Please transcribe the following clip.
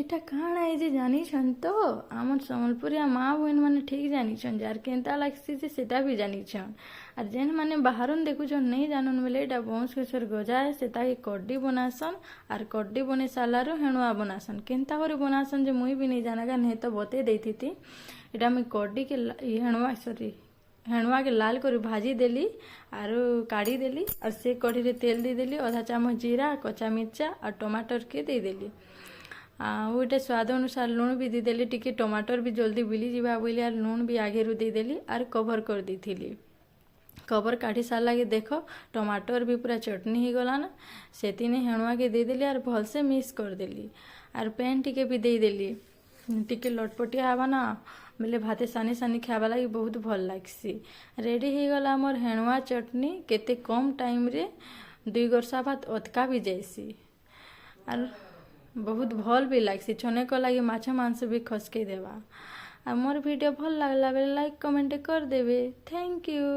এটা କାଣା ଏ ଯେ ଜାନିଛନ୍ ତ ଆମର ସମ୍ବଲପୁରିଆ ମା ବହିନ ମାନେ ଠିକ୍ ଜାନିଛନ୍ ଯାର କେନ୍ତା ଲାଗ୍ସି ଯେ ସେଟା ବି ଜାନିଛନ୍ আর ଯେନ୍ ମାନେ ବାହାରନ୍ ଦେଖୁଛନ୍ ନେଇ ଜାନୁନ୍ ବେଲେ ଏଟା ବଉଁଶ ଗଛର ଗଜା है ସେଟାକେ କଡ୍ଡି ବନାସନ୍ আর କଡ୍ଡି ବନେଇ ସାରିଲାରୁ ହେଣୁଆ ବନାସନ୍ କେନ୍ତା କରି ବନାସନ୍ ଯେ ମୁଇଁ ବି ନେଇ ଜାନାକା ନେଇ ତ ବତେଇ ଦେଇଥିତି ଏଟା ମୁଇଁ କଡ୍ଡିକେ हेणुआ के लाल कर भाजी देली आरु काढ़ी देली और से कढ़ी रे तेल दे देली आधा चामच जीरा कच्चा मिर्चा और टमाटर के दे देली आटे स्वाद अनुसार लुण भी दे देली टिके टमाटर भी जल्दी बिली जीवा बोली आर लुण भी आगे रू दे देली आर कवर कर दी थी कवर काढ़ी सारा के देख टमाटर भी पूरा चटनी हो गला ना से हेणुआ के दे देली आर भलसे मिक्स कर देली आर पैन टिके भी दे देली टिके लटपटिया हवा ना बेले भाते सानी सानी खावा लगी बहुत भल लगसी रेडी हो गला मोर हेणुआ चटनी केते कम टाइम रे 2 गरसा भात अतका भी जाइसी आर बहुत भल भी लगसी छने को लगी माछ मांस भी खसके देवा आ मोर वीडियो भल लागला बेले लाइक कमेंट कर देवे थैंक यू।